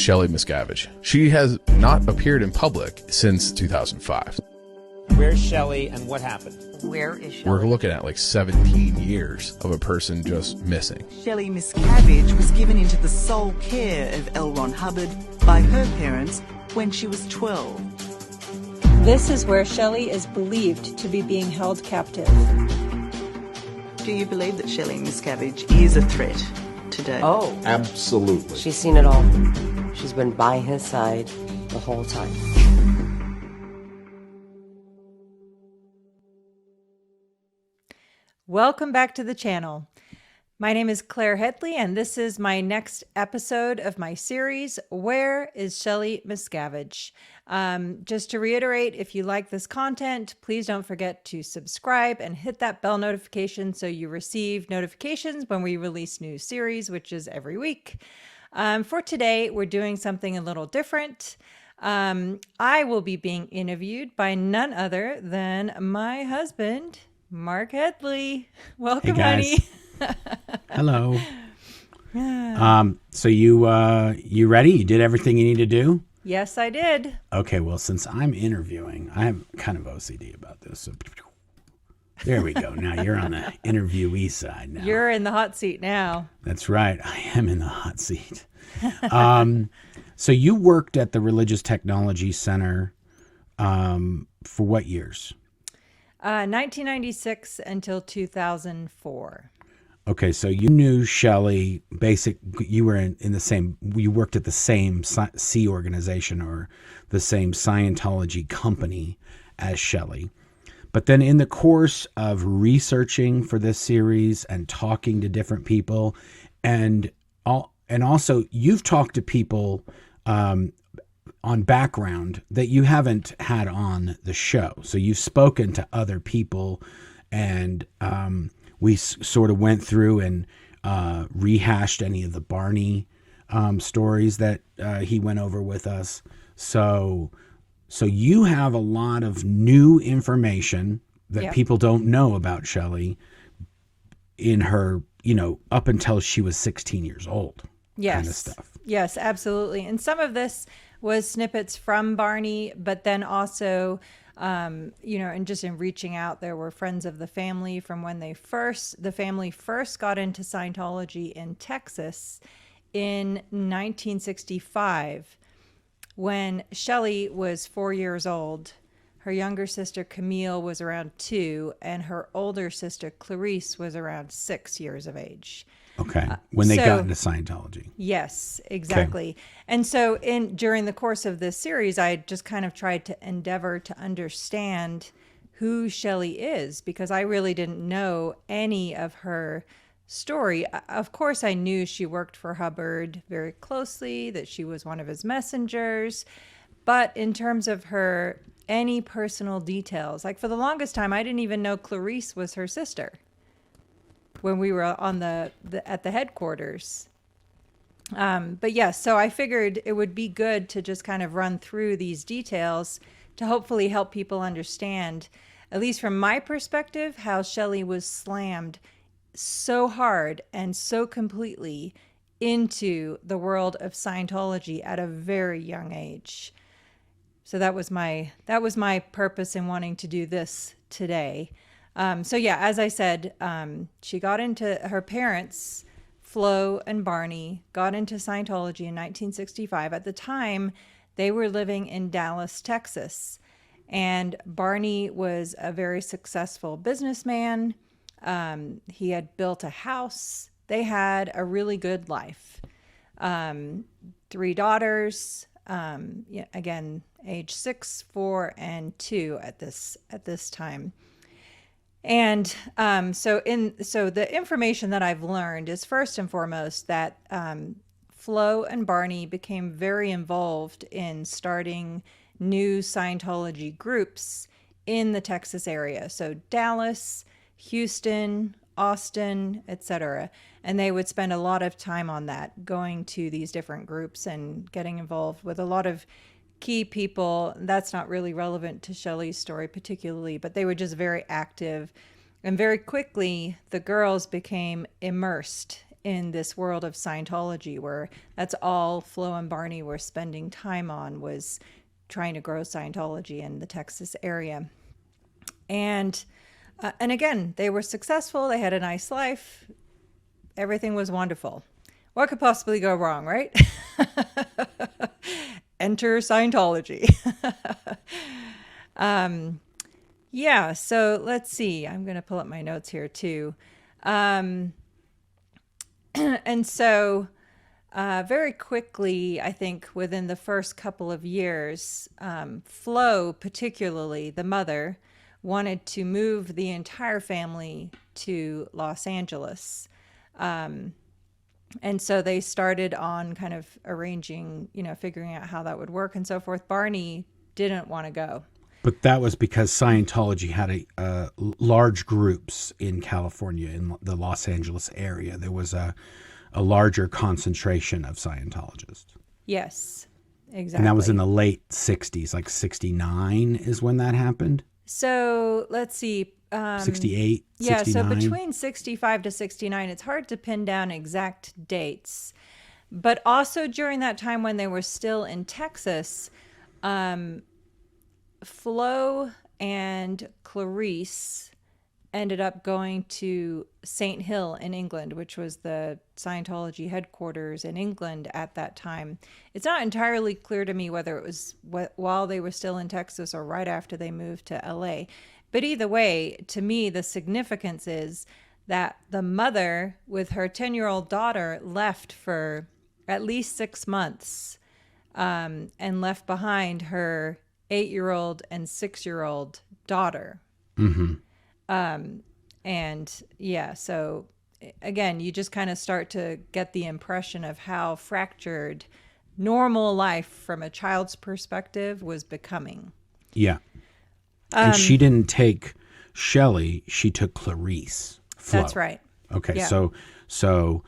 Shelly Miscavige. She has not appeared in public since 2005. Where's Shelly and what happened? Where is Shelly? We're looking at like 17 years of a person just missing. Shelly Miscavige was given into the sole care of L. Ron Hubbard by her parents when she was 12. This is where Shelly is believed to be being held captive. Do you believe that Shelly Miscavige is a threat today? Oh, Absolutely. she's seen it all. She's been by his side the whole time. Welcome back to the channel. My name is Claire Headley, and this is my next episode of my series, Where is Shelly Miscavige? Just to reiterate, if you like this content, please don't forget to subscribe and hit that bell notification so you receive notifications when we release new series, which is every week. For today, we're doing something a little different. I will be being interviewed by none other than my husband, Mark Headley. Welcome, Hey, guys. honey. Hello. So you ready? You did everything you need to do? Yes, I did. Okay, well, since I'm interviewing, I'm kind of OCD about this. So there we go. Now you're on the interviewee side now. You're in the hot seat now. That's right. I am in the hot seat. So you worked at the Religious Technology Center for what years? 1996 until 2004. Okay, so you knew Shelly. You were in the same. You worked at the same C organization or the same Scientology company as Shelly. But then, in the course of researching for this series and talking to different people, and also you've talked to people on background that you haven't had on the show. So you've spoken to other people, and we sort of went through and rehashed any of the Barney stories that he went over with us. So you have a lot of new information that Yep. people don't know about Shelly in her, up until she was 16 years old. Yes. Kind of stuff. Yes, absolutely. And some of this was snippets from Barney, but then also, and just in reaching out, there were friends of the family from when the family first got into Scientology in Texas in 1965, when Shelly was 4 years old. Her younger sister Camille was around 2, and her older sister Clarice was around 6 years of age. Okay. When they got into Scientology. Yes, exactly. Okay. And so during the course of this series, I just kind of tried to endeavor to understand who Shelly is, because I really didn't know any of her story. Of course, I knew she worked for Hubbard very closely, that she was one of his messengers. But in terms of her, any personal details, like for the longest time, I didn't even know Clarice was her sister when we were on at the headquarters. But yes, so I figured it would be good to just kind of run through these details to hopefully help people understand, at least from my perspective, how Shelly was slammed so hard and so completely into the world of Scientology at a very young age. So that was my purpose in wanting to do this today. So yeah, as I said, she got into, her parents, Flo and Barney, got into Scientology in 1965. At the time, they were living in Dallas, Texas. And Barney was a very successful businessman. He had built a house. They had a really good life. 3 daughters, again, age 6, 4, and 2 at this time. And so the information that I've learned is, first and foremost, that Flo and Barney became very involved in starting new Scientology groups in the Texas area. So Dallas, Houston, Austin, etc. And they would spend a lot of time on that, going to these different groups and getting involved with a lot of key people. That's not really relevant to Shelly's story particularly, but they were just very active. And very quickly, the girls became immersed in this world of Scientology, where that's all Flo and Barney were spending time on, was trying to grow Scientology in the Texas area. And again, they were successful. They had a nice life. Everything was wonderful. What could possibly go wrong, right? Enter Scientology. Yeah, so let's see. I'm going to pull up my notes here too. And so very quickly, I think within the first couple of years, Flo, particularly the mother, wanted to move the entire family to Los Angeles. And so they started on kind of arranging, figuring out how that would work and so forth. Barney didn't want to go. But that was because Scientology had large groups in California, in the Los Angeles area. There was a larger concentration of Scientologists. Yes, exactly. And that was in the late 60s, like 69 is when that happened? So let's see. 68, yeah, 69? So between 65 to 69, it's hard to pin down exact dates. But also during that time when they were still in Texas, Flo and Clarice ended up going to St. Hill in England, which was the Scientology headquarters in England at that time. It's not entirely clear to me whether it was while they were still in Texas or right after they moved to LA. But either way, to me, the significance is that the mother with her 10-year-old daughter left for at least 6 months and left behind her 8-year-old and 6-year-old daughter. Mm-hmm. And yeah, so again, you just kind of start to get the impression of how fractured normal life from a child's perspective was becoming. Yeah. And she didn't take Shelly, she took Clarice. Flo. That's right. Okay, Yeah. so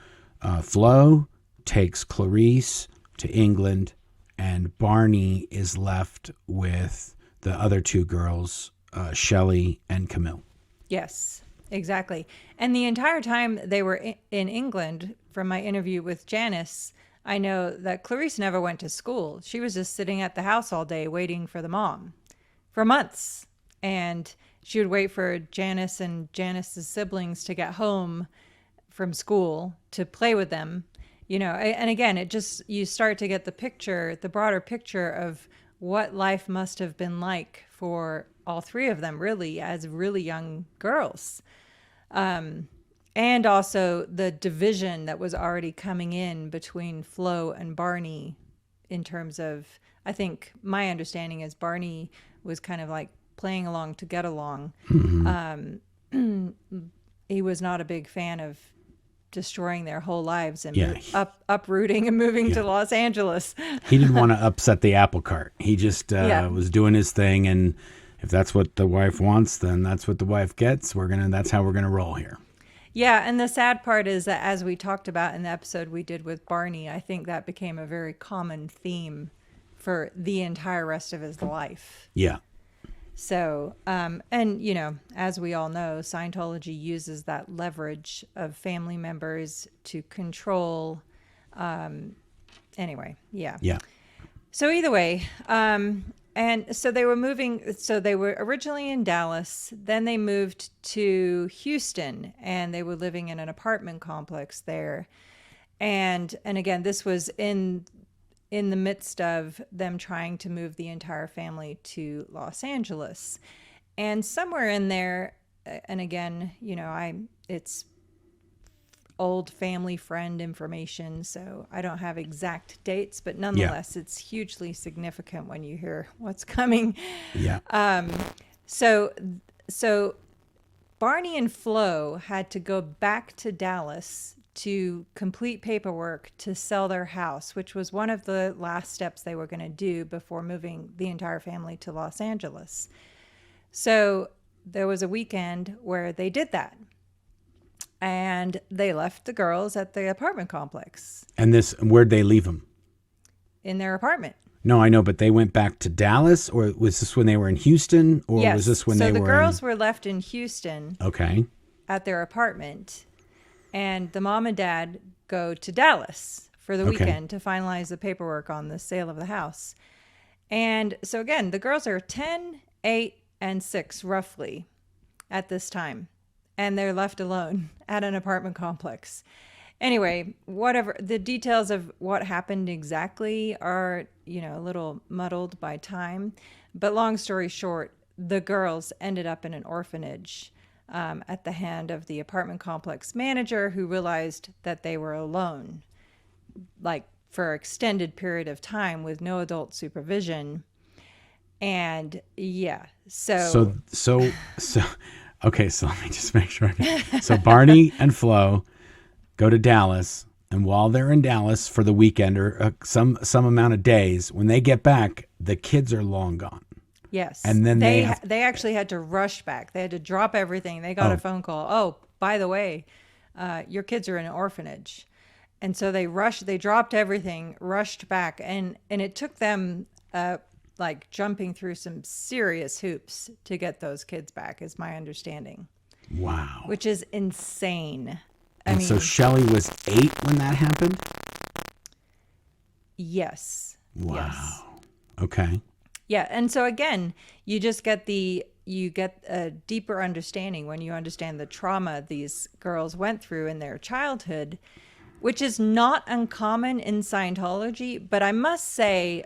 Flo takes Clarice to England, and Barney is left with the other two girls, Shelly and Camille. Yes, exactly. And the entire time they were in England, from my interview with Janice, I know that Clarice never went to school. She was just sitting at the house all day waiting for the mom for months. And she would wait for Janice and Janice's siblings to get home from school to play with them. And again, you start to get the broader picture of what life must have been like for all three of them, really, as really young girls. And also the division that was already coming in between Flo and Barney in terms of, I think my understanding is Barney was kind of like playing along to get along. Mm-hmm. He was not a big fan of destroying their whole lives and uprooting and moving to Los Angeles. He didn't want to upset the apple cart. He just was doing his thing, and if that's what the wife wants, then that's what the wife gets. That's how we're gonna roll here. Yeah, and the sad part is that, as we talked about in the episode we did with Barney, I think that became a very common theme for the entire rest of his life. Yeah. So, and as we all know, Scientology uses that leverage of family members to control. Anyway, yeah. Yeah. So either way, and so they were moving. So they were originally in Dallas. Then they moved to Houston, and they were living in an apartment complex there. And again, this was in the midst of them trying to move the entire family to Los Angeles. And somewhere in there, and again, it's old family friend information, so I don't have exact dates, but nonetheless, It's hugely significant when you hear what's coming. Yeah. So Barney and Flo had to go back to Dallas to complete paperwork to sell their house, which was one of the last steps they were going to do before moving the entire family to Los Angeles. So there was a weekend where they did that. And they left the girls at the apartment complex. And where'd they leave them? In their apartment. No, I know, but they went back to Dallas, or was this when they were in Houston, or was this when they were? So the girls were left in Houston. Okay. At their apartment. and the mom and dad go to Dallas for the weekend to finalize the paperwork on the sale of the house. And so again, the girls are 10, 8, and 6 roughly at this time. And they're left alone at an apartment complex. Anyway, whatever the details of what happened exactly are, a little muddled by time. But long story short, the girls ended up in an orphanage at the hand of the apartment complex manager, who realized that they were alone, like for an extended period of time with no adult supervision. And yeah, so okay, so let me just make sure. So Barney and Flo go to Dallas, and while they're in Dallas for the weekend or some amount of days, when they get back, the kids are long gone. Yes. And then they actually had to rush back. They had to drop everything. They got a phone call. Oh, by the way, your kids are in an orphanage. And so they dropped everything, rushed back. And it took them like jumping through some serious hoops to get those kids back, is my understanding. Wow. Which is insane. So Shelly was 8 when that happened? Yes. Wow. Yes. Okay. Yeah, and so again, you get a deeper understanding when you understand the trauma these girls went through in their childhood, which is not uncommon in Scientology. But I must say,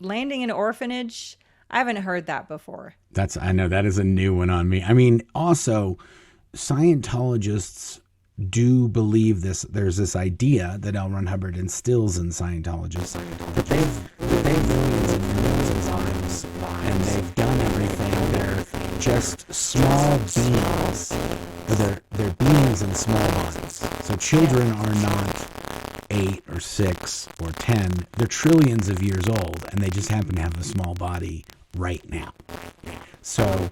landing in an orphanage, I haven't heard that before. I know that is a new one on me. I mean, also, Scientologists do believe this. There's this idea that L. Ron Hubbard instills in Scientologists that they've millions and millions of lives, and they've done everything. They're just small beings. They're beings in small bodies. So children are not 8 or 6 or 10. They're trillions of years old, and they just happen to have a small body right now. So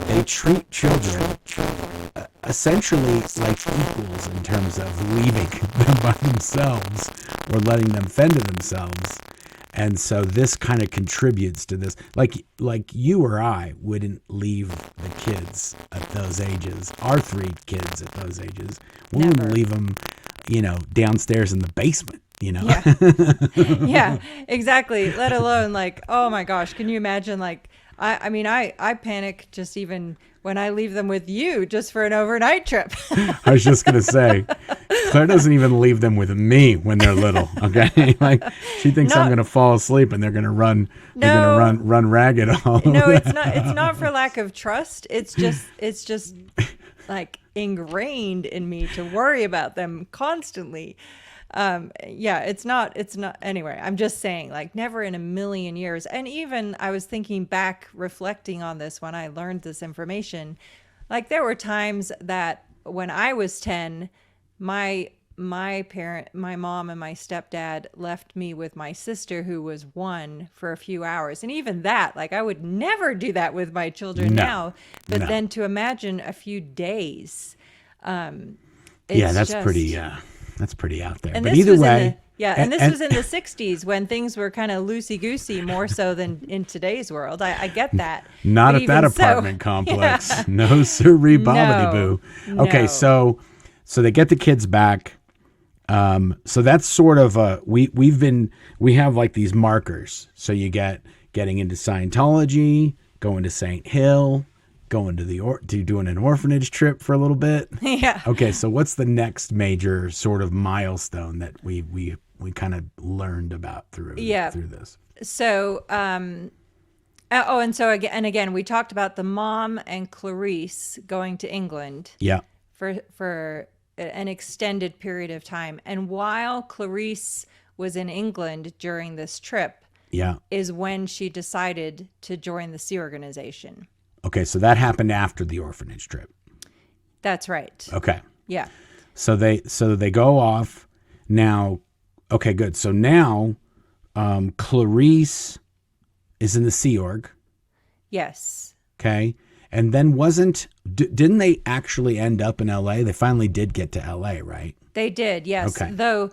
they treat children essentially like equals in terms of leaving them by themselves or letting them fend to themselves. And so this kind of contributes to this. Like you or I wouldn't leave the kids at those ages, our 3 kids at those ages. We wouldn't leave them, downstairs in the basement. Yeah, exactly. Let alone oh my gosh, can you imagine I panic just even when I leave them with you just for an overnight trip. I was just going to say, Claire doesn't even leave them with me when they're little. Okay. She thinks I'm going to fall asleep and they're going to run ragged all over. No, it's not for lack of trust. It's just ingrained in me to worry about them constantly. It's not anyway, I'm just saying never in a million years. And even I was thinking back, reflecting on this when I learned this information, there were times that when I was 10, my mom and my stepdad left me with my sister who was 1 for a few hours. And even that, I would never do that with my children now, but then to imagine a few days, that's pretty out there. And but either way, this was in the 60s when things were kind of loosey-goosey more so than in today's world. I get that. Not at that apartment complex. Yeah. No sirree, bobbity boo. Okay, so they get the kids back. So that's sort of we have these markers. So you getting into Scientology, going to St. Hill, going to doing an orphanage trip for a little bit. Yeah. Okay, so what's the next major sort of milestone that we kind of learned about through this? So and so again we talked about the mom and Clarice going to England. Yeah. For an extended period of time, and while Clarice was in England during this trip, is when she decided to join the Sea Organization. Okay, so that happened after the orphanage trip. That's right. Okay. Yeah. So they go off now. Okay, good. So now Clarice is in the Sea Org. Yes. Okay. And then didn't they actually end up in LA? They finally did get to LA, right? They did, yes. Okay. Though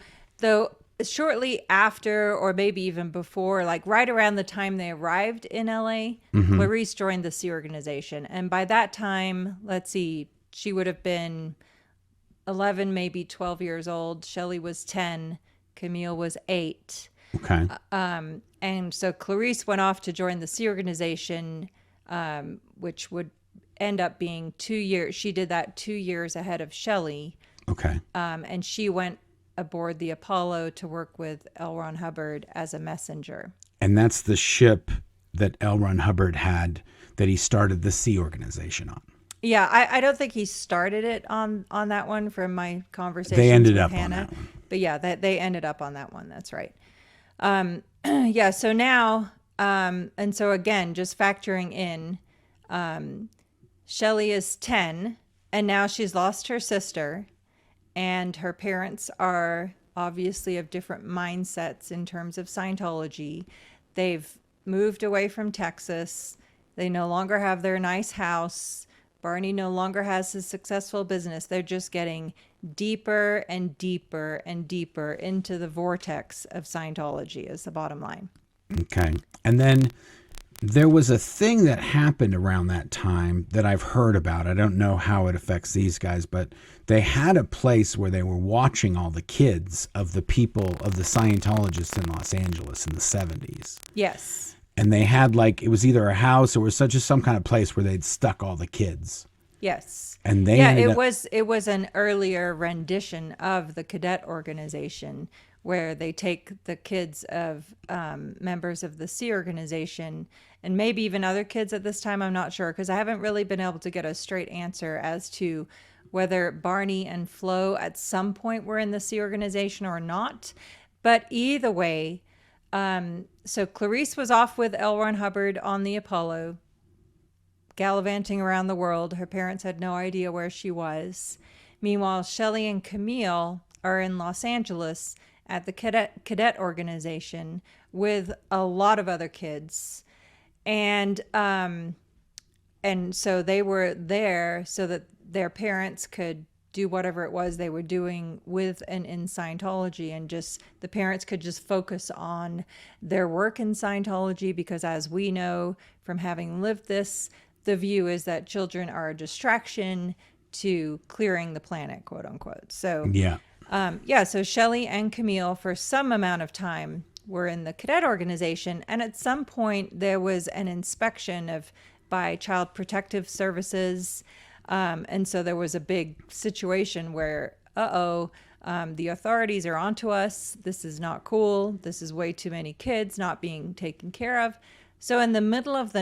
shortly after, or maybe even before, right around the time they arrived in LA, Clarice joined the Sea Organization. And by that time, let's see, she would have been 11, maybe 12 years old. Shelly was 10. Camille was 8. Okay. And so Clarice went off to join the Sea Organization, which would end up being 2 years. She did that 2 years ahead of Shelly. Okay. And she went aboard the Apollo to work with L. Ron Hubbard as a messenger. And that's the ship that L. Ron Hubbard had that he started the Sea Organization on. Yeah, I don't think he started it on that one from my conversation. They ended with up Hannah. on that one. But yeah, they ended up on that one. That's right. Yeah, so now, and so again, just factoring in, Shelly is 10, and now she's lost her sister, and her parents are obviously of different mindsets in terms of Scientology. They've moved away from Texas. They no longer have their nice house. Barney no longer has his successful business. They're just getting deeper and deeper and deeper into the vortex of Scientology is the bottom line. Okay. And then there was a thing that happened around that time that I've heard about. I don't know how it affects these guys, but they had a place where they were watching all the kids of the people, of the Scientologists in Los Angeles in the 70s. Yes. And they had it was either a house or it was just some kind of place where they'd stuck all the kids. Yes. And they it was an earlier rendition of the Cadet Organization where they take the kids of members of the Sea Organization and maybe even other kids at this time. I'm not sure because I haven't really been able to get a straight answer as to whether Barney and Flo at some point were in the Sea Organization or not. But either way, so Clarice was off with L. Ron Hubbard on the Apollo, gallivanting around the world. Her parents had no idea where she was. Meanwhile, Shelly and Camille are in Los Angeles at the Cadet Organization with a lot of other kids. And so they were there so that their parents could do whatever it was they were doing with and in Scientology, and just the parents could just focus on their work in Scientology, because as we know from having lived this, the view is that children are a distraction to clearing the planet, quote unquote. So so Shelly and Camille for some amount of time were in the Cadet Organization, and at some point there was an inspection by Child Protective Services. And so there was a big situation where, the authorities are onto us. This is not cool. This is way too many kids not being taken care of. So in the middle of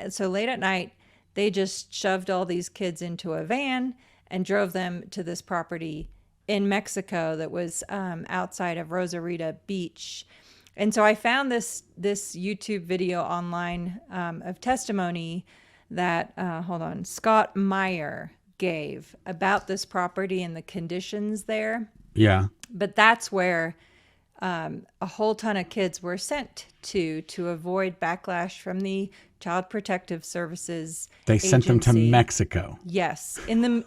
so late at night, they just shoved all these kids into a van and drove them to this property in Mexico that was outside of Rosarita Beach. And so I found this YouTube video online of testimony that Scott Meyer gave about this property and the conditions there. Yeah. But that's where a whole ton of kids were sent to avoid backlash from the Child Protective Services. They sent them to Mexico. Yes, in the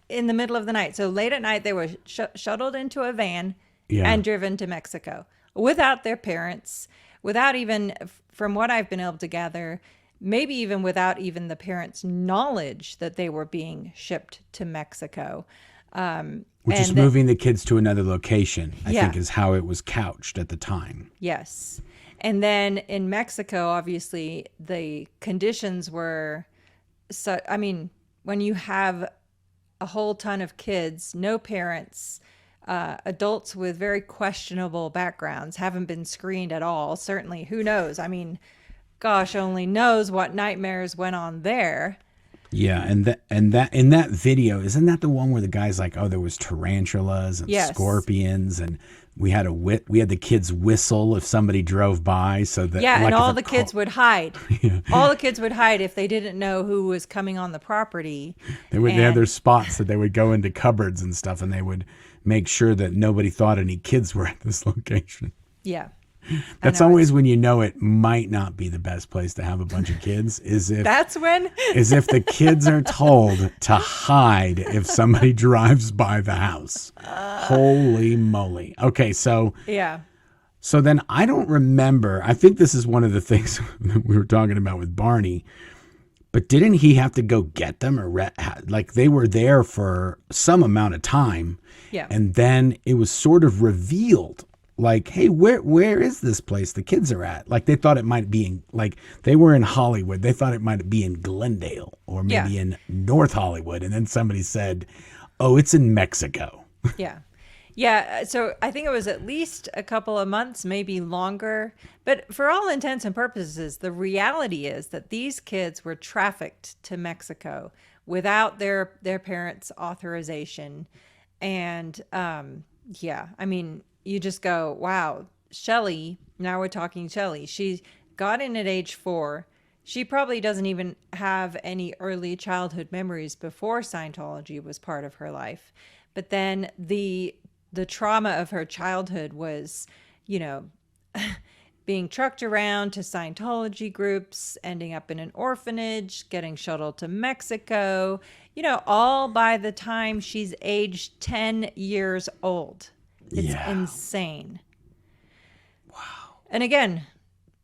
middle of the night. So late at night, they were shuttled into a van and driven to Mexico without their parents, without even, from what I've been able to gather, maybe even without even the parents' knowledge that they were being shipped to Mexico. Which is moving the kids to another location, I think is how it was couched at the time. Yes. And then in Mexico, obviously, the conditions were, when you have a whole ton of kids, no parents, adults with very questionable backgrounds, haven't been screened at all. Certainly, who knows? Gosh only knows what nightmares went on there. Yeah, and that in that video, isn't that the one where the guy's like, there was tarantulas and scorpions, and we had the kids whistle if somebody drove by, so that and all the kids would hide. All the kids would hide if they didn't know who was coming on the property. They had their spots that they would go into cupboards and stuff, and they would make sure that nobody thought any kids were at this location. Yeah. That's always when you know it might not be the best place to have a bunch of kids, is if the kids are told to hide if somebody drives by the house. Holy moly. Okay, so then I don't remember. I think this is one of the things that we were talking about with Barney. But didn't he have to go get them, or like they were there for some amount of time? Yeah. And then it was sort of revealed, like, hey, where is this place the kids are at? Like they thought it might be in, like they were in Hollywood. They thought it might be in Glendale or maybe in North Hollywood. And then somebody said, oh, it's in Mexico. Yeah. Yeah, so I think it was at least a couple of months, maybe longer. But for all intents and purposes, the reality is that these kids were trafficked to Mexico without their parents' authorization. And yeah, I mean, you just go, wow, Shelly, now we're talking Shelly. She got in at age 4. She probably doesn't even have any early childhood memories before Scientology was part of her life. But then the trauma of her childhood was, you know, being trucked around to Scientology groups, ending up in an orphanage, getting shuttled to Mexico, you know, all by the time she's aged 10 years old. It's insane. Wow. And again,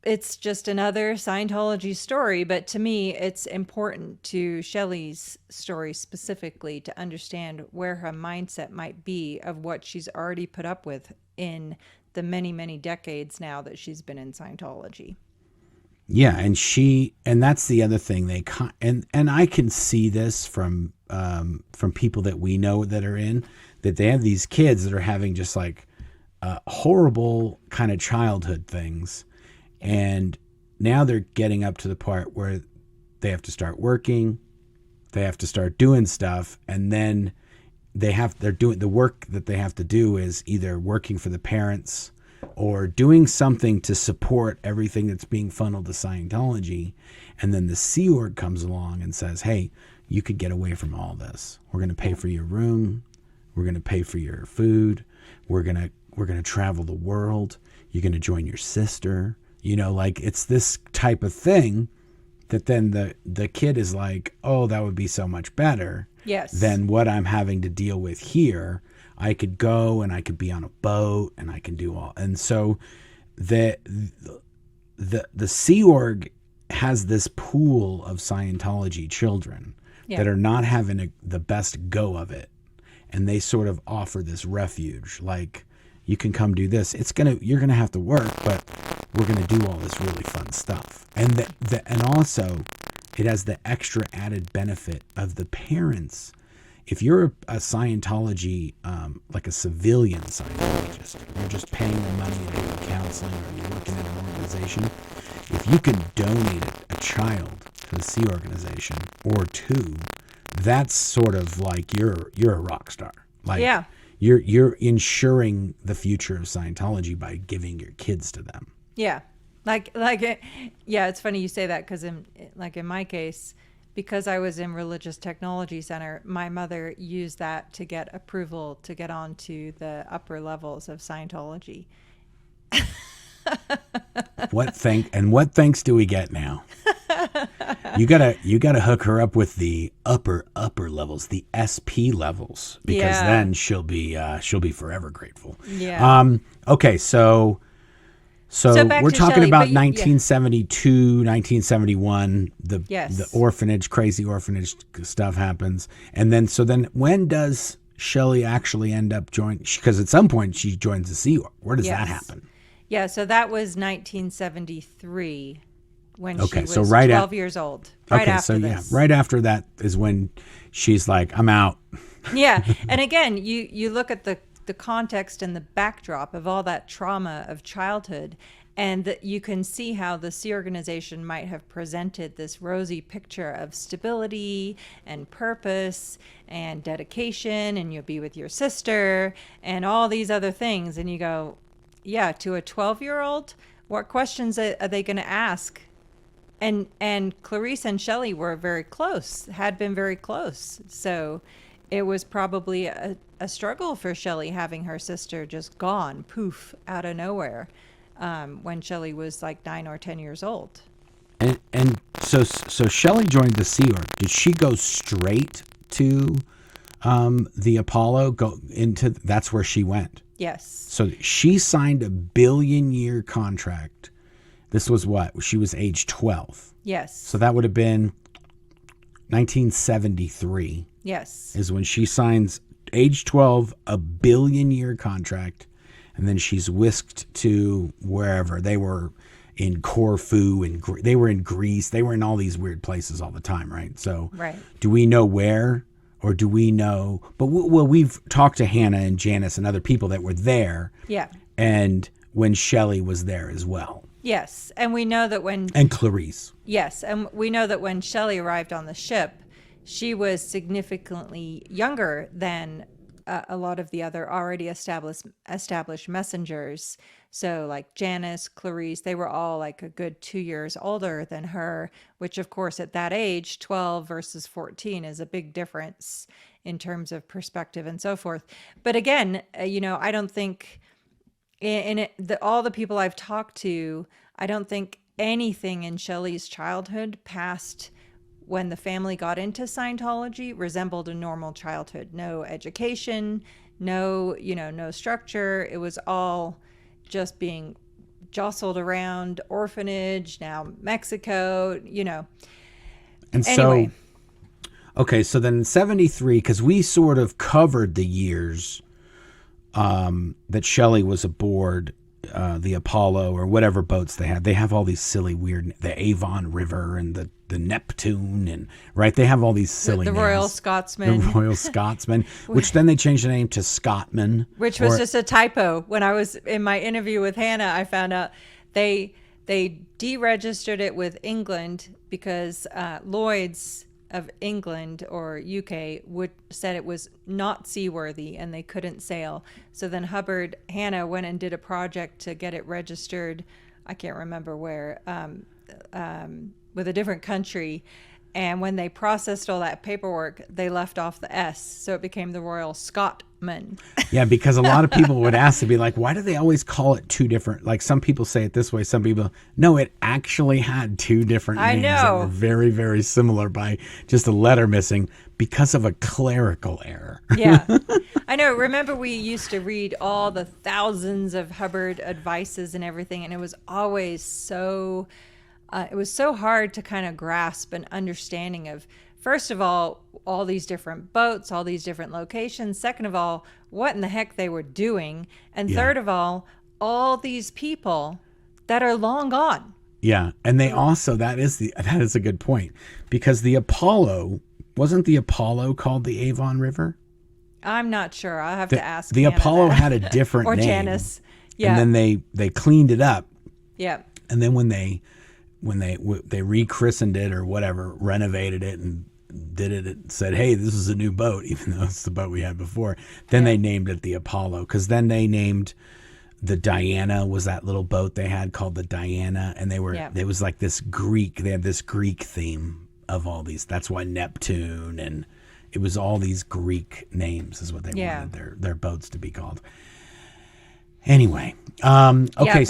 it's just another Scientology story, but to me, it's important to Shelly's story specifically to understand where her mindset might be of what she's already put up with in the many, many decades now that she's been in Scientology. Yeah, and that's the other thing and I can see this from people that we know that are in, that they have these kids that are having just like horrible kind of childhood things. And now they're getting up to the part where they have to start working, they have to start doing stuff, and then they're doing the work that they have to do is either working for the parents or doing something to support everything that's being funneled to Scientology. And then the Sea Org comes along and says, hey, you could get away from all this. We're going to pay for your room. We're going to pay for your food. We're going to travel the world. You're going to join your sister. You know, like it's this type of thing that then the kid is like, oh, that would be so much better than what I'm having to deal with here. I could go and I could be on a boat and I can do all. And so the Sea Org has this pool of Scientology children that are not having the best go of it. And they sort of offer this refuge, like, you can come do this. You're gonna have to work, but we're gonna do all this really fun stuff. And and also, it has the extra added benefit of the parents. If you're a Scientology, like a civilian Scientologist, you're just paying the money and doing counseling, or you're working in an organization. If you can donate a child to the Sea Organization or 2, that's sort of like you're a rock star. Like, you're ensuring the future of Scientology by giving your kids to them. Yeah. It's funny you say that, because in my case, because I was in Religious Technology Center, my mother used that to get approval to get onto the upper levels of Scientology. What thanks do we get now? You gotta hook her up with the upper levels, the SP levels, because then she'll be forever grateful. Yeah. Okay, so we're talking Shelly, about 1972, 1971. The orphanage, crazy orphanage stuff happens, and then when does Shelly actually end up joining? Because at some point she joins the Sea Org. Where does that happen? Yeah, so that was 1973 when she was 12 years old. Right after that is when she's like, I'm out. Yeah, and again, you look at the context and the backdrop of all that trauma of childhood, and you can see how the Sea Organization might have presented this rosy picture of stability and purpose and dedication, and you'll be with your sister and all these other things, and you go, yeah, to a 12-year-old, what questions are they going to ask? And Clarice and Shelly were very close, had been very close. So it was probably a struggle for Shelly having her sister just gone, poof, out of nowhere, when Shelly was like 9 or 10 years old. And so Shelly joined the Sea Org. Did she go straight to the Apollo? That's where she went. Yes. So she signed a billion-year contract. This was what? She was age 12. Yes. So that would have been 1973 Yes. is when she signs, age 12, a billion-year contract, and then she's whisked to wherever. They were in Corfu, and they were in Greece. They were in all these weird places all the time, right? So Right. do we know where, or do we know? But we've talked to Hannah and Janice and other people that were there. Yeah. And when Shelly was there as well. Yes. And we know that And Clarice. Yes, and we know that when Shelly arrived on the ship, she was significantly younger than a lot of the other already established messengers. So like Janice, Clarice, they were all like a good 2 years older than her, which of course at that age, 12 versus 14 is a big difference in terms of perspective and so forth. But again, I don't think all the people I've talked to, I don't think anything in Shelly's childhood past when the family got into Scientology resembled a normal childhood. No education, no structure. It was all just being jostled around. Orphanage, now Mexico, And anyway. So then in 73, because we sort of covered the years that Shelly was aboard the Apollo or whatever boats they had. They have all these silly, weird, the Avon River and the Neptune, and right, they have all these silly the names. Royal Scotsman. The Royal Scotsman, which then they changed the name to Scotman. Which was just a typo. When I was in my interview with Hannah, I found out they deregistered it with England because Lloyd's of England or UK said it was not seaworthy and they couldn't sail. So then Hannah went and did a project to get it registered. I can't remember where, with a different country. And when they processed all that paperwork, they left off the S. So it became the Royal Scotman. Yeah, because a lot of people would ask to be like, why do they always call it two different? Like some people say it this way. Some people, no, it actually had two different names that were very, very similar by just a letter missing because of a clerical error. Yeah, I know. Remember, we used to read all the thousands of Hubbard advices and everything, and it was always so... it was so hard to kind of grasp an understanding of, first of all these different boats, all these different locations. Second of all, what in the heck they were doing. And third of all these people that are long gone. Yeah. And they also, that is a good point, because wasn't the Apollo called the Avon River? I'm not sure. I'll have to ask. The Hannah Apollo that. had a different or name. Janice. Yeah. And then they cleaned it up. Yeah. And then when they rechristened it or whatever, renovated it and did it said, hey, this is a new boat, even though it's the boat we had before. Then they named it the Apollo, because then they named the Diana, was that little boat they had called the Diana. And it was like this they had this Greek theme of all these. That's why Neptune, and it was all these Greek names is what they wanted their boats to be called. Anyway, okay,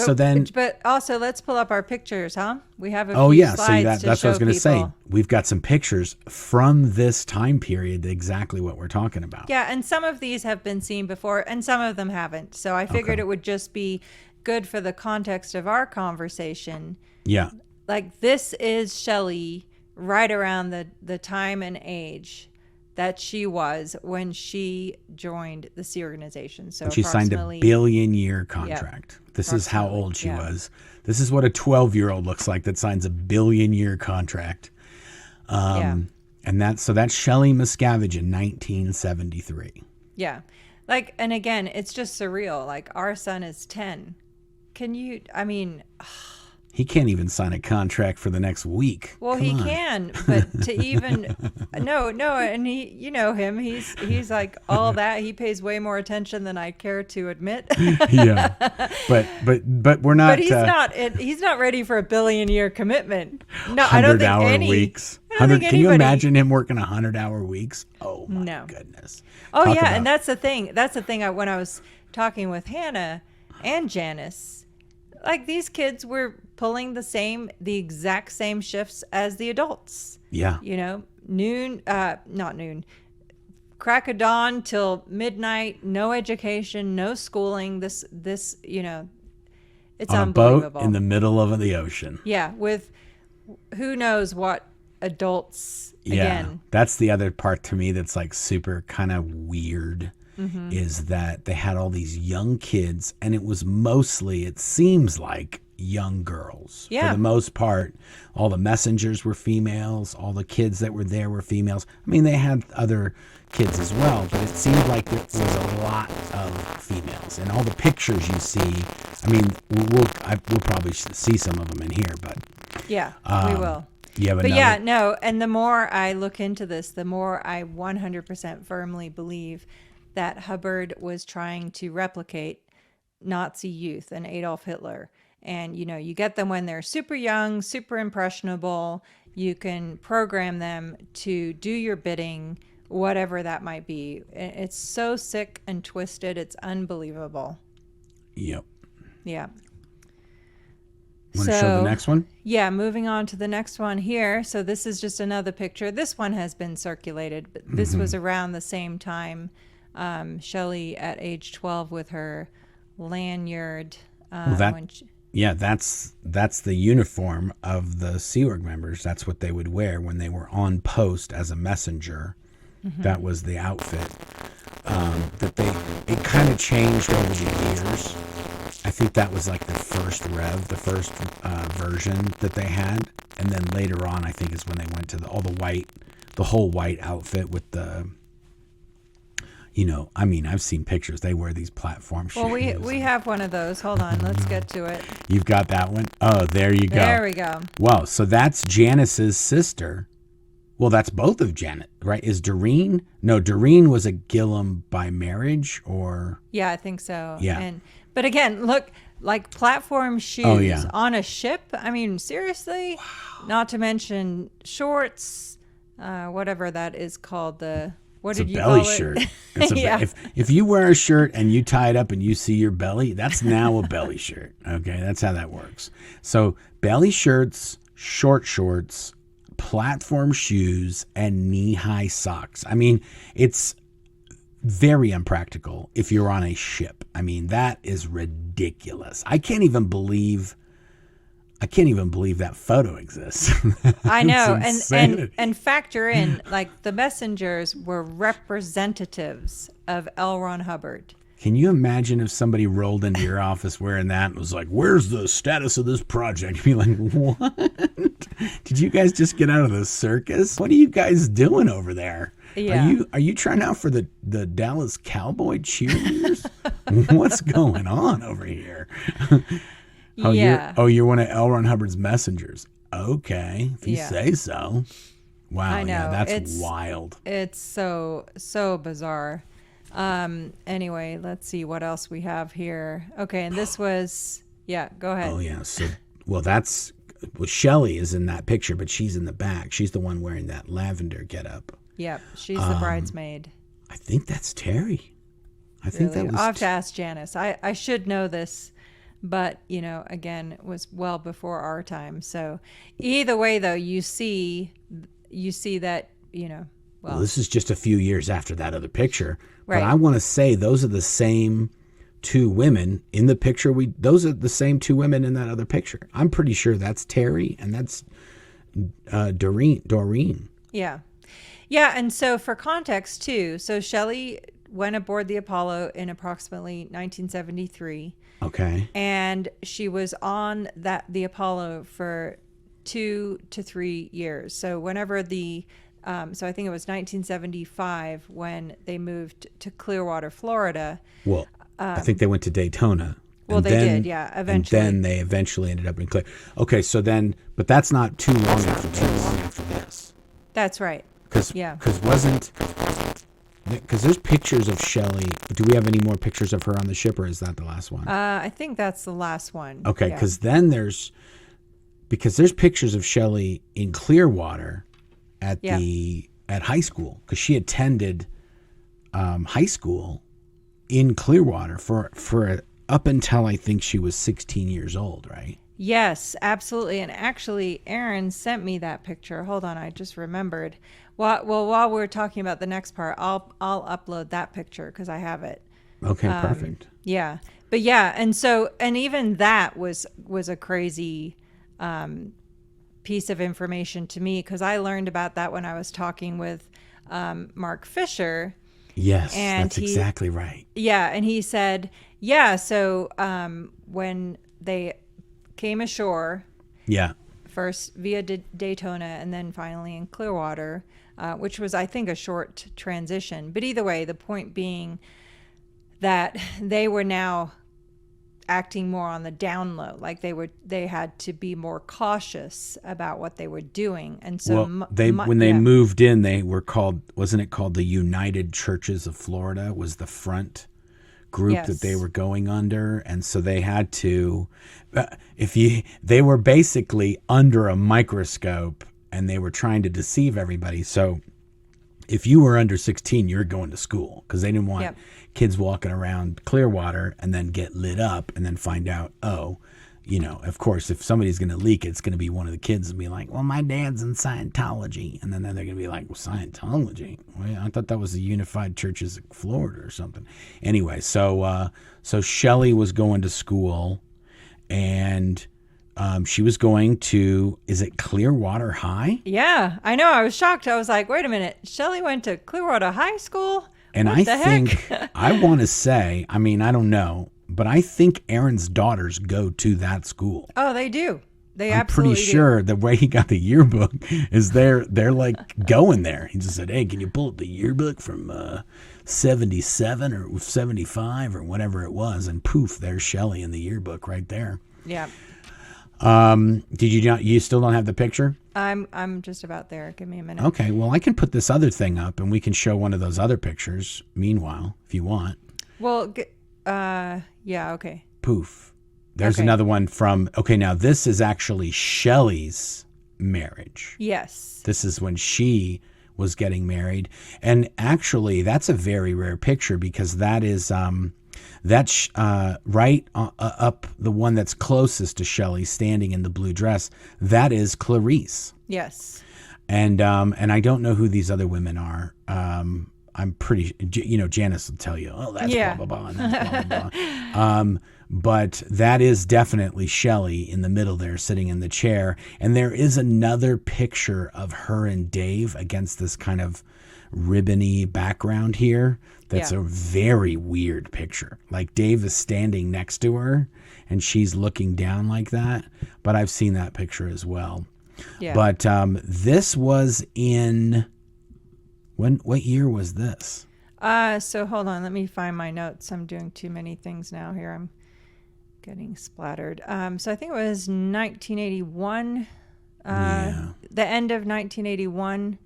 but also let's pull up our pictures, huh? We have a few slides so that's what I was going to say. We've got some pictures from this time period, exactly what we're talking about. Yeah, and some of these have been seen before, and some of them haven't. So I figured it would just be good for the context of our conversation. Yeah. Like, this is Shelly right around the time and age that she was when she joined the Sea Organization. So she signed a billion-year contract. This is how old she was. This is what a 12-year-old looks like that signs a billion-year contract. And that's Shelly Miscavige in 1973. Yeah. Like, and again, it's just surreal. Like, our son is 10. He can't even sign a contract for the next week. Well, he can, but to even no, and he, you know him, he's like all that. He pays way more attention than I care to admit. Yeah, but we're not. But he's not ready for a billion-year commitment. No, I don't think 100-hour weeks. Can you imagine him working 100-hour weeks? Oh my goodness. Oh yeah, and that's the thing. That's the thing. When I was talking with Hannah and Janice, like, these kids were pulling the exact same shifts as the adults. Yeah. Not noon, crack of dawn till midnight, no education, no schooling. This, it's on unbelievable. A boat in the middle of the ocean. Yeah. With who knows what adults Yeah, again. that's the other part to me that's like super kind of weird, is that they had all these young kids, and it was mostly, it seems like, young girls. Yeah. For the most part, all the messengers were females, all the kids that were there were females. I mean, they had other kids as well, but it seemed like there was a lot of females. And all the pictures you see, I mean, we'll probably see some of them in here, but Yeah, we will. you have But another. yeah, no, and the more I look into this, the more I 100% firmly believe that Hubbard was trying to replicate Nazi youth and Adolf Hitler. And, you get them when they're super young, super impressionable. You can program them to do your bidding, whatever that might be. It's so sick and twisted. It's unbelievable. Yep. Yeah. Want to show the next one? Yeah, moving on to the next one here. So this is just another picture. This one has been circulated, but this was around the same time. Shelly at age 12 with her lanyard. Yeah, that's the uniform of the Sea Org members. That's what they would wear when they were on post as a messenger. That was the outfit. It kind of changed over the years. I think that was like the first version that they had, and then later on, I think is when they went to the whole white outfit with the. I mean, I've seen pictures. They wear these platform shoes. Well, we have one of those. Hold on. Let's get to it. You've got that one? Oh, there you go. There we go. Wow. So that's Janice's sister. Well, that's both of Janet, right? Is Doreen? No, Doreen was a Gillum by marriage, or? Yeah, I think so. Yeah. But again, look, like platform shoes on a ship. I mean, seriously? Wow. Not to mention shorts, whatever that is called. What did you call it? It's a belly shirt. If you wear a shirt and you tie it up and you see your belly, that's now a belly shirt. Okay, that's how that works. So belly shirts, short shorts, platform shoes, and knee-high socks. I mean, it's very unpractical if you're on a ship. I mean, that is ridiculous. I can't even believe that photo exists. I know. And factor in, like, the messengers were representatives of L. Ron Hubbard. Can you imagine if somebody rolled into your office wearing that and was like, "Where's the status of this project?" You'd be like, "What? Did you guys just get out of the circus? What are you guys doing over there? Yeah. Are you trying out for the Dallas Cowboy cheerleaders? What's going on over here?" You're one of L. Ron Hubbard's messengers. Okay, if you say so. Wow, I know. Yeah, that's wild. It's so bizarre. Anyway, let's see what else we have here. Okay, and this was go ahead. Oh yeah, Shelly is in that picture, but she's in the back. She's the one wearing that lavender getup. Yep, she's the bridesmaid. I think that's Terry. I think that was. I'll have to ask Janice. I should know this. But, again, it was well before our time. So either way, though, you see that, Well, this is just a few years after that other picture. Right. But I want to say those are the same two women in the picture. Those are the same two women in that other picture. I'm pretty sure that's Terry and that's Doreen. Yeah. Yeah. And so for context, too, so Shelly went aboard the Apollo in approximately 1973. Okay. And she was on the Apollo for 2 to 3 years. So whenever so I think it was 1975 when they moved to Clearwater, Florida. Well, I think they went to Daytona. Well, they did, yeah, eventually. And then they eventually ended up in Clear. Okay, so then, but that's not too long after this. That's right. Because there's pictures of Shelly. Do we have any more pictures of her on the ship, or is that the last one? I think that's the last one. Okay, because then there's pictures of Shelly in Clearwater at high school, because she attended high school in Clearwater for up until I think she was 16 years old, right? Yes, absolutely. And actually, Aaron sent me that picture. Hold on, I just remembered. While we're talking about the next part, I'll upload that picture because I have it. Okay, perfect. Yeah, but and even that was a crazy piece piece of information to me because I learned about that when I was talking with Mark Fisher. Yes, and that's exactly right. Yeah, and he said, yeah, so when they came ashore, first via Daytona and then finally in Clearwater, which was, I think, a short transition. But either way, the point being that they were now acting more on the down low, like they had to be more cautious about what they were doing. And so when they moved in, they were called, wasn't it called the United Churches of Florida was the front group that they were going under. And so they had to, they were basically under a microscope and they were trying to deceive everybody. So if you were under 16, you're going to school because they didn't want kids walking around Clearwater and then get lit up and then find out, of course, if somebody's going to leak, it's going to be one of the kids and be like, well, my dad's in Scientology. And then they're going to be like, well, Scientology? Well, I thought that was the Unified Churches of Florida or something. Anyway, so Shelly was going to school and she was going to, is it Clearwater High? Yeah, I know. I was shocked. I was like, wait a minute. Shelly went to Clearwater High School? And I think, I want to say, I mean, I don't know, but I think Aaron's daughters go to that school. Oh, they do. They I'm absolutely pretty sure do. the way he got the yearbook is they're like going there. He just said, hey, can you pull up the yearbook from 77 or 75 or whatever it was? And poof, there's Shelly in the yearbook right there. Yeah. Did you not? You still don't have the picture? I'm just about there. Give me a minute. Okay. Well, I can put this other thing up, and we can show one of those other pictures. Meanwhile, if you want. Well, yeah. Okay. Poof. There's another one from. Okay, now this is actually Shelly's marriage. Yes. This is when she was getting married, and actually, that's a very rare picture because that is that's right up the one that's closest to Shelly standing in the blue dress. That is Clarice. Yes. And I don't know who these other women are. I'm pretty, Janice will tell you, oh, that's blah, blah, blah, and that's blah, blah, blah. But that is definitely Shelly in the middle there sitting in the chair. And there is another picture of her and Dave against this kind of ribbony background here. That's a very weird picture. Like Dave is standing next to her and she's looking down like that. But I've seen that picture as well. Yeah. But this was in what year was this? So hold on, let me find my notes. I'm doing too many things now here. I'm getting splattered. So I think it was 1981. The end of 1981.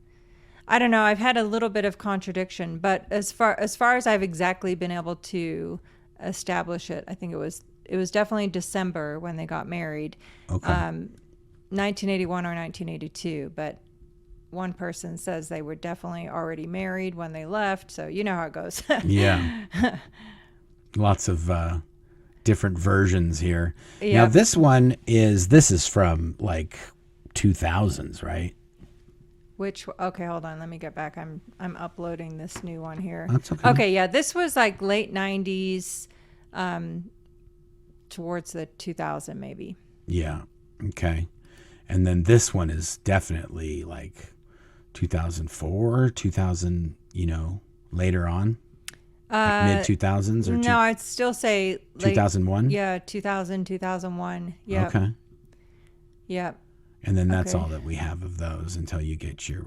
I don't know. I've had a little bit of contradiction, but as far as I've exactly been able to establish it, I think it was definitely December when they got married. Okay. 1981 or 1982, but one person says they were definitely already married when they left, so you know how it goes. Yeah. Lots of different versions here. Yep. Now this is from like 2000s, right? Okay, hold on, let me get back. I'm uploading this new one here. That's okay. Okay, yeah, this was like late 90s towards the 2000 maybe. Yeah. Okay. And then this one is definitely like 2004, 2000, later on. Like mid 2000s or no, I'd still say 2001. Yeah, 2000, 2001. Yeah. Okay. Yep. And then that's all that we have of those until you get your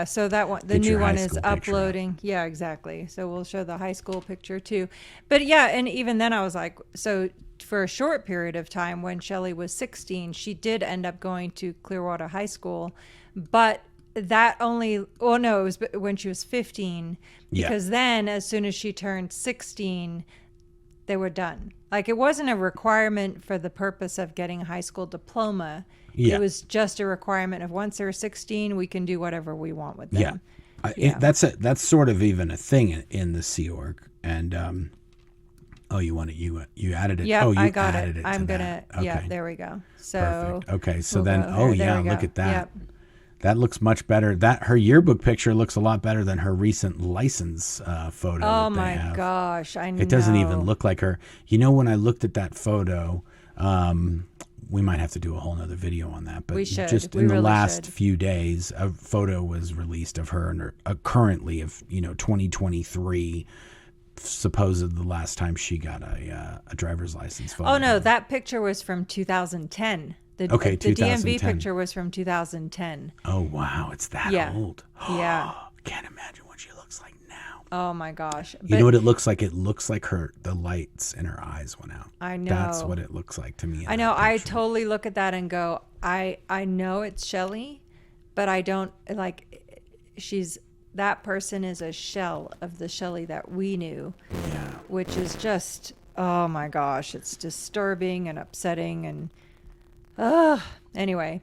so that one, the new one is uploading. Yeah, exactly. So we'll show the high school picture too. But yeah, and even then I was like, so for a short period of time when Shelly was 16, she did end up going to Clearwater High School, but that only, it was when she was 15, because then as soon as she turned 16, they were done. Like it wasn't a requirement for the purpose of getting a high school diploma. Yeah. It was just a requirement of once they're 16, we can do whatever we want with them. That's sort of even a thing in the Sea Org. And you added it. Yeah, I got it. I'm gonna. Okay. Yeah, there we go. So perfect. Okay, so then look at that. Yep. That looks much better. Her yearbook picture looks a lot better than her recent license photo. Oh my gosh, I know. It doesn't even look like her. When I looked at that photo, we might have to do a whole nother video on that. But We should. just We in the really last should. few days, a photo was released of her and her, currently of 2023, supposed the last time she got a driver's license photo. Oh no, that picture was from 2010. The DMV 2010. picture was from 2010. Oh wow, it's that Yeah. old. Yeah. Can't imagine what she looks like now. Oh my gosh. You know what it looks like? It looks like the lights in her eyes went out. I know. That's what it looks like to me. I know. I totally look at that and go, I know it's Shelly, but I don't like. That person is a shell of the Shelly that we knew. Yeah. Which is just, oh my gosh, it's disturbing and upsetting and. Anyway,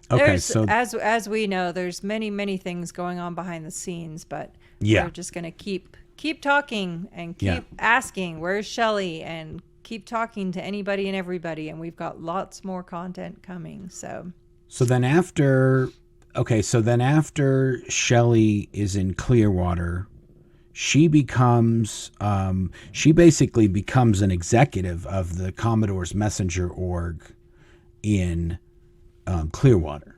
Okay, so as we know, there's many things going on behind the scenes, but we're just gonna keep talking and keep asking, where's Shelly, and keep talking to anybody and everybody, and we've got lots more content coming. So then after Shelly is in Clearwater, she basically becomes an executive of the Commodore's Messenger org in Clearwater,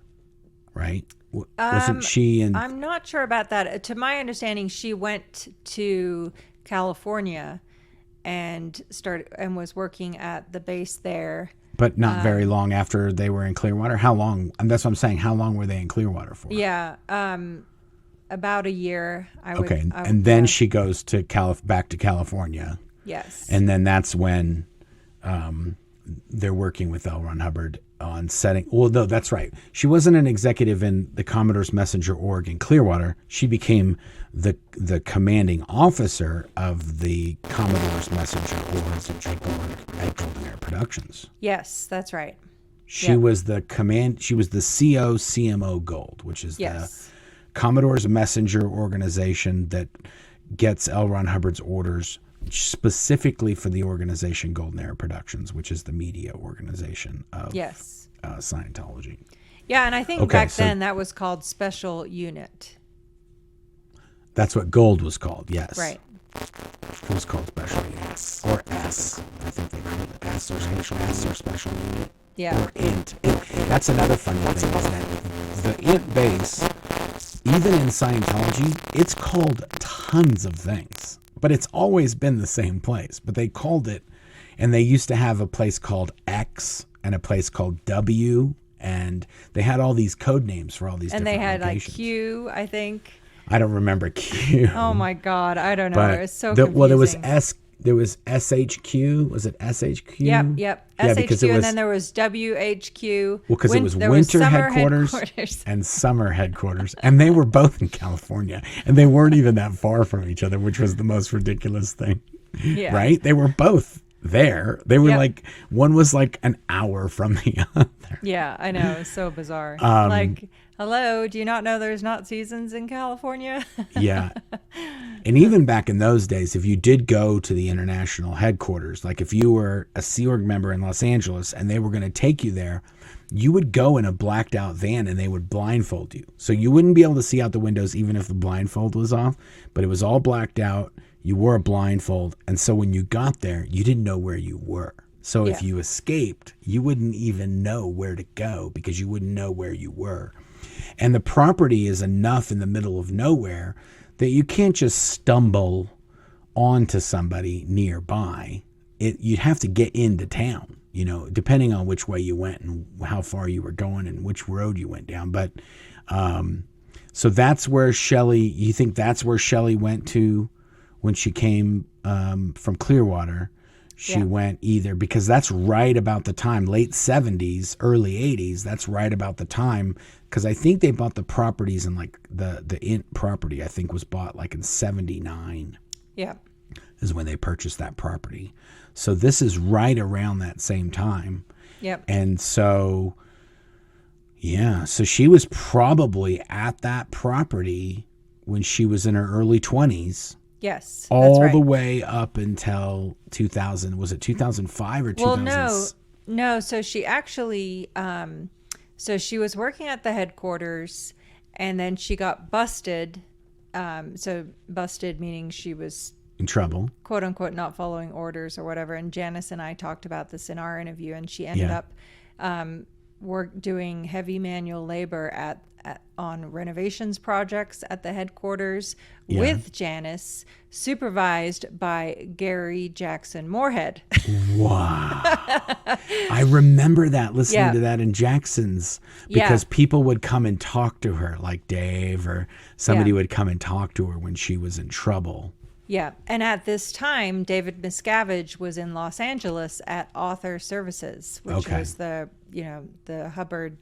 right? Wasn't she in? I'm not sure about that. To my understanding, she went to California and was working at the base there. But not very long after they were in Clearwater. How long? And that's what I'm saying. How long were they in Clearwater for? Yeah, about a year. And then she goes to back to California. Yes. And then that's when they're working with L. Ron Hubbard on setting. Well, no, that's right. She wasn't an executive in the Commodore's Messenger org in Clearwater. She became the commanding officer of the Commodore's Messenger org at Golden Air Productions. Yes, that's right. She was the CMO Gold, which is the Commodore's Messenger organization that gets L. Ron Hubbard's orders specifically for the organization Golden Air Productions, which is the media organization of Scientology. Yeah, and I think back then that was called Special Unit. That's what Gold was called, yes. Right. It was called Special Unit. Or S. I think they called it S or Special Unit. Yeah. Or INT. That's another funny thing, is that the INT base, even in Scientology, it's called tons of things. But it's always been the same place. But they called it, and they used to have a place called X and a place called W, and they had all these code names for all these different locations. And they had like Q, I think. I don't remember Q. Oh my God, I don't know. But it's so confusing. Well, there was SHQ. Was it SHQ? Yep. Yeah, SHQ, and then there was WHQ. Well, because it was winter headquarters and summer headquarters. And they were both in California. And they weren't even that far from each other, which was the most ridiculous thing. Yeah. Right? They were both there. They were like, one was like an hour from the other. Yeah, I know. It's so bizarre. Like, hello, do you not know there's not seasons in California? Yeah. And even back in those days, if you did go to the international headquarters, like if you were a Sea Org member in Los Angeles and they were going to take you there, you would go in a blacked out van and they would blindfold you. So you wouldn't be able to see out the windows even if the blindfold was off, but it was all blacked out. You wore a blindfold. And so when you got there, you didn't know where you were. So if you escaped, you wouldn't even know where to go because you wouldn't know where you were. And the property is enough in the middle of nowhere that you can't just stumble onto somebody nearby. You'd have to get into town, you know, depending on which way you went and how far you were going and which road you went down. But so that's where Shelly, you think that's where Shelly went to when she came from Clearwater? She went either, because that's right about the time, late 70s, early 80s, that's right about the time, because I think they bought the properties in like the INT property, I think was bought like in 79. Yeah. Is when they purchased that property. So this is right around that same time. Yep. And so, yeah, so she was probably at that property when she was in her early 20s. Yes, all that's right. the way up until 2000. Was it 2005 or 2000? Well, no. So she actually, so she was working at the headquarters, and then she got busted. So busted meaning she was in trouble, quote unquote, not following orders or whatever. And Janice and I talked about this in our interview, and she ended up were doing heavy manual labor on renovations projects at the headquarters with Janice, supervised by Gary Jackson Moorhead. Wow. I remember that, listening to that in Jackson's, because people would come and talk to her, like Dave or somebody would come and talk to her when she was in trouble. Yeah. And at this time, David Miscavige was in Los Angeles at Author Services, which was the Hubbard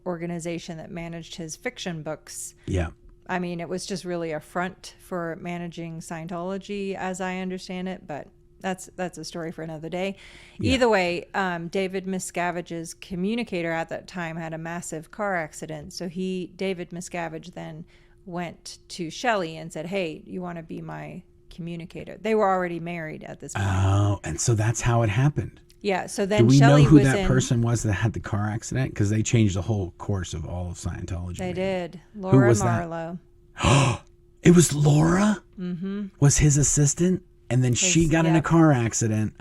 organization that managed his fiction books. Yeah. I mean, it was just really a front for managing Scientology, as I understand it, but that's a story for another day. Yeah. Either way, David Miscavige's communicator at that time had a massive car accident. So David Miscavige then went to Shelly and said, "Hey, you want to be my communicator?" They were already married at this point. Oh, and so that's how it happened. Yeah, so then do we Shelly know who that person was that had the car accident? Because they changed the whole course of all of Scientology. They did. Laura who was Marlowe. That? It was Laura? Mm-hmm. Was his assistant? And then she got in a car accident,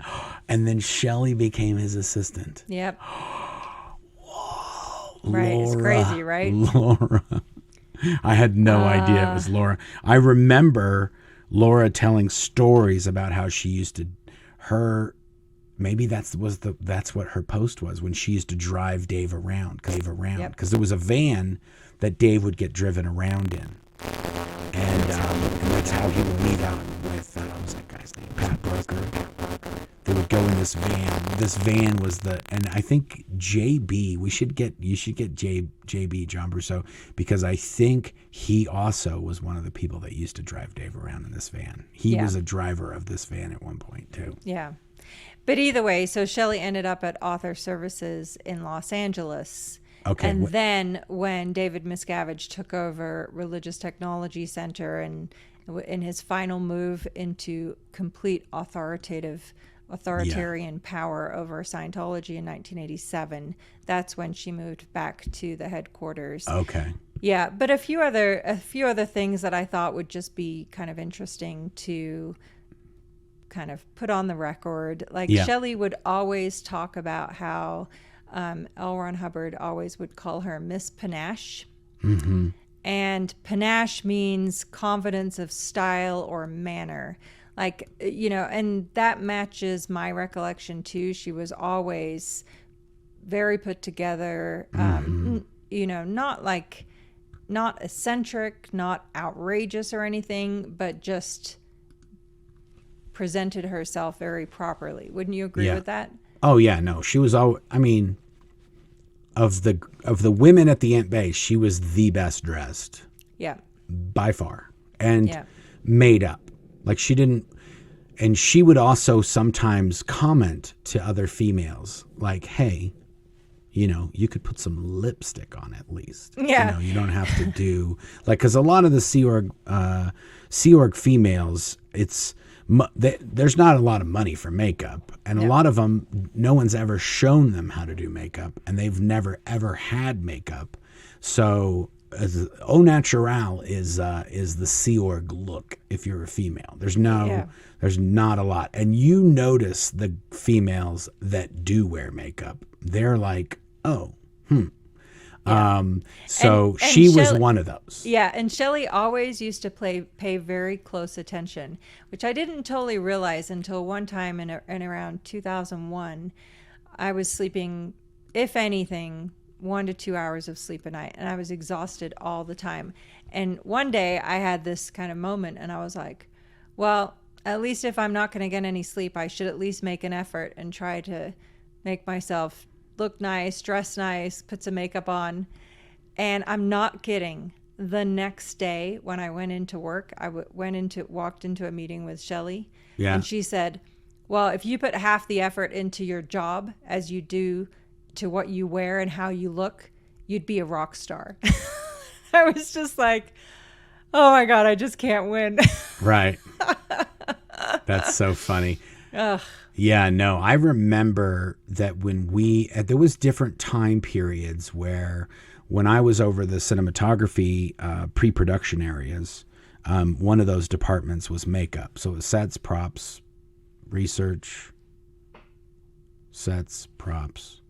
and then Shelly became his assistant. Yep. Whoa. Right, Laura, it's crazy, right? Laura. I had no idea it was Laura. I remember Laura telling stories about how she used to, maybe that's what her post was, when she used to drive Dave around, because there was a van that Dave would get driven around in, and that's how he would meet up with what was that guy's name, Pat Broker. They would go in this van. This van was and I think JB. You should get JB, John Brousseau, because I think he also was one of the people that used to drive Dave around in this van. He was a driver of this van at one point too. Yeah. But either way, so Shelly ended up at Author Services in Los Angeles. Okay. And then when David Miscavige took over Religious Technology Center and in his final move into complete authoritarian power over Scientology in 1987, that's when she moved back to the headquarters. Okay. Yeah, but a few other things that I thought would just be kind of interesting to kind of put on the record. Like Shelly would always talk about how L. Ron Hubbard always would call her Miss Panache. Mm-hmm. And panache means confidence of style or manner. Like, and that matches my recollection too. She was always very put together, not eccentric, not outrageous or anything, but just presented herself very properly. Wouldn't you agree with that? Oh yeah, no, she was all. I mean, of the women at the Ant Base, she was the best dressed. Yeah, by far, and made up. Like she didn't, and she would also sometimes comment to other females, like, "Hey, you could put some lipstick on at least. Yeah, you don't have to do like, because a lot of the Sea Org females, there's not a lot of money for makeup, and a lot of them, no one's ever shown them how to do makeup, and they've never ever had makeup. So au naturel is the Sea Org look. If you're a female, there's not a lot, and you notice the females that do wear makeup, they're like, so she was one of those. Yeah, and Shelly always used to pay very close attention, which I didn't totally realize until one time in around 2001. I was sleeping, if anything, 1 to 2 hours of sleep a night, and I was exhausted all the time. And one day I had this kind of moment, and I was like, well, at least if I'm not going to get any sleep, I should at least make an effort and try to make myself look nice, dress nice, put some makeup on. And I'm not kidding. The next day when I went into work, I walked into a meeting with Shelly. Yeah. And she said, well, if you put half the effort into your job as you do to what you wear and how you look, you'd be a rock star. I was just like, oh my God, I just can't win. Right. That's so funny. Ugh. Yeah, no, I remember that when there was different time periods where when I was over the cinematography pre-production areas, one of those departments was makeup. So it was sets, props, research, sets, props,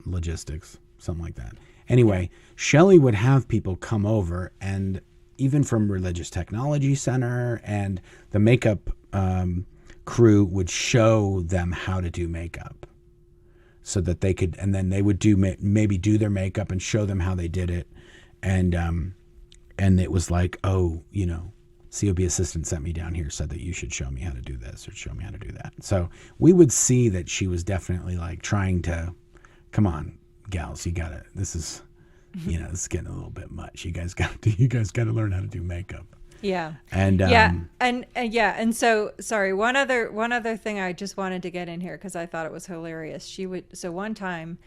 logistics, something like that. Anyway, Shelly would have people come over, and even from Religious Technology Center, and the makeup crew would show them how to do makeup so that they could, and then they would do maybe do their makeup and show them how they did it. And it was like, oh, you know, COB assistant sent me down here, said that you should show me how to do this or show me how to do that. So we would see that she was definitely like trying to, come on, gals, you gotta, this is, you know, it's getting a little bit much. You guys got to learn how to do makeup. Yeah. And and so sorry, one other thing I just wanted to get in here because I thought it was hilarious. So one time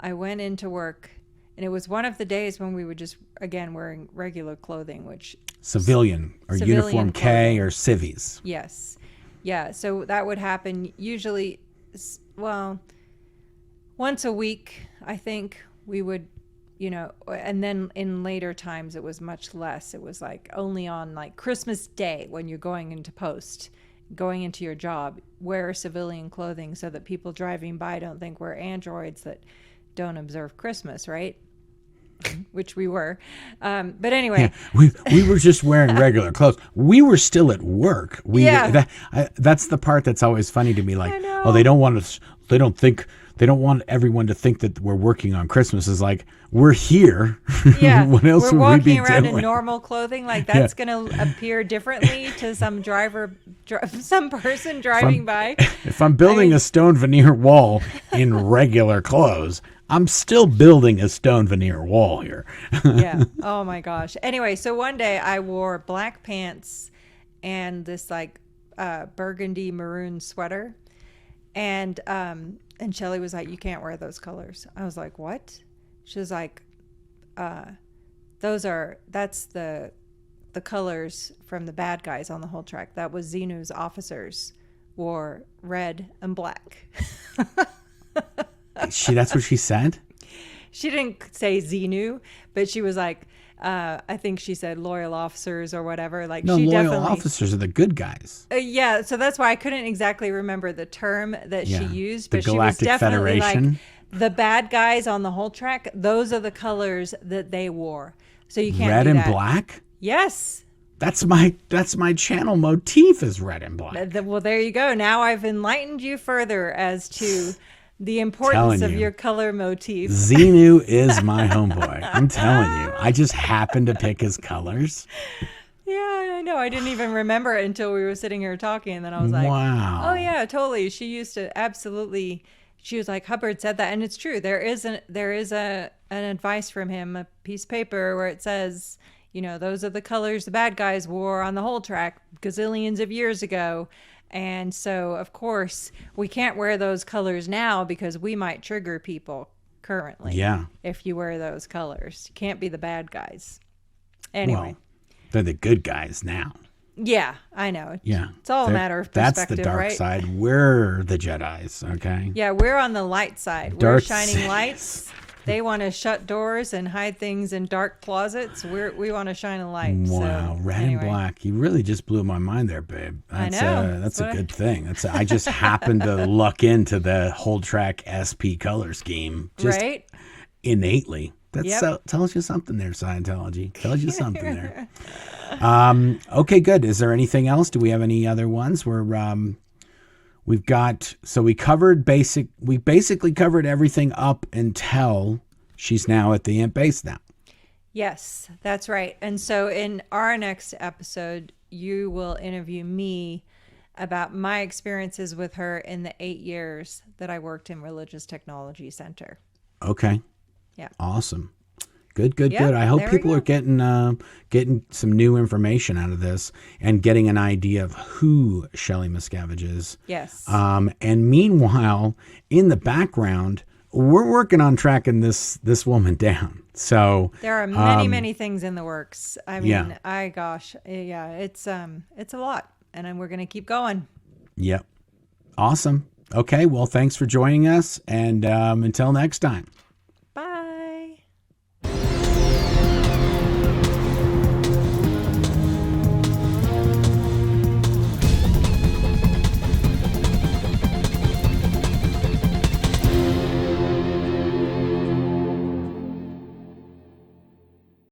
I went into work, and it was one of the days when we were just again wearing regular clothing, which civilian uniform K clothing. or civvies. Yes. Yeah, so that would happen usually, well, once a week, I think we would, you know, and then in later times it was much less. It was like only on like Christmas Day when you're going into post, going into your job, wear civilian clothing so that people driving by don't think we're androids that don't observe Christmas, right? Which we were. But anyway. Yeah, we were just wearing regular clothes. We were still at work. That's the part that's always funny to me. Like, oh, they don't want everyone to think that we're working on Christmas. Is like, we're here. Yeah. What else we're would we be walking around doing? in normal clothing. Like that's going to appear differently to some some person driving by. If I'm building a stone veneer wall in regular clothes, I'm still building a stone veneer wall here. Yeah. Oh my gosh. Anyway, so one day I wore black pants and this like burgundy maroon sweater. And Shelly was like, you can't wear those colors. I was like, what? She was like, that's the colors from the bad guys on the whole track. That was Xenu's officers wore red and black. That's what she said? She didn't say Xenu, but she was like, I think she said loyal officers or whatever. Like, no, she loyal definitely, officers are the good guys. Yeah, so that's why I couldn't exactly remember the term that she used, but the she was Galactic definitely Federation. like the bad guys on the whole track. Those are the colors that they wore. So you can't red do and that. black. Yes. That's my channel motif is red and black. Well, there you go. Now I've enlightened you further as to the importance of your color motif. Xenu is my homeboy. I'm telling you. I just happened to pick his colors. Yeah, I know. I didn't even remember it until we were sitting here talking. And then I was like, wow. Oh, yeah, totally. She used to absolutely. She was like, Hubbard said that. And it's true. There is an advice from him, a piece of paper where it says, you know, those are the colors the bad guys wore on the whole track gazillions of years ago. And so, of course, we can't wear those colors now because we might trigger people currently. Yeah. If you wear those colors. You can't be the bad guys. Anyway. Well, they're the good guys now. Yeah, I know. Yeah. It's all a matter of perspective, that's the dark right? side. We're the Jedis, okay? Yeah, we're on the light side. We're shining lights. They want to shut doors and hide things in dark closets. We want to shine a light. Wow, so, red and black. You really just blew my mind there, babe. That's, I know. That's a good thing. I just happened to luck into the whole track SP color scheme. Just right? Innately. That tells you something there, Scientology. Tells you something there. Okay, good. Is there anything else? Do we have any other ones? We basically covered everything up until she's now at the Imp base now. Yes, that's right. And so in our next episode, you will interview me about my experiences with her in the 8 years that I worked in Religious Technology Center. Okay. Yeah. Awesome. Good. I hope people are getting some new information out of this and getting an idea of who Shelly Miscavige is. Yes. And meanwhile, in the background, we're working on tracking this woman down. So there are many things in the works. I mean, it's a lot, and then we're going to keep going. Yep. Awesome. Okay. Well, thanks for joining us, and until next time.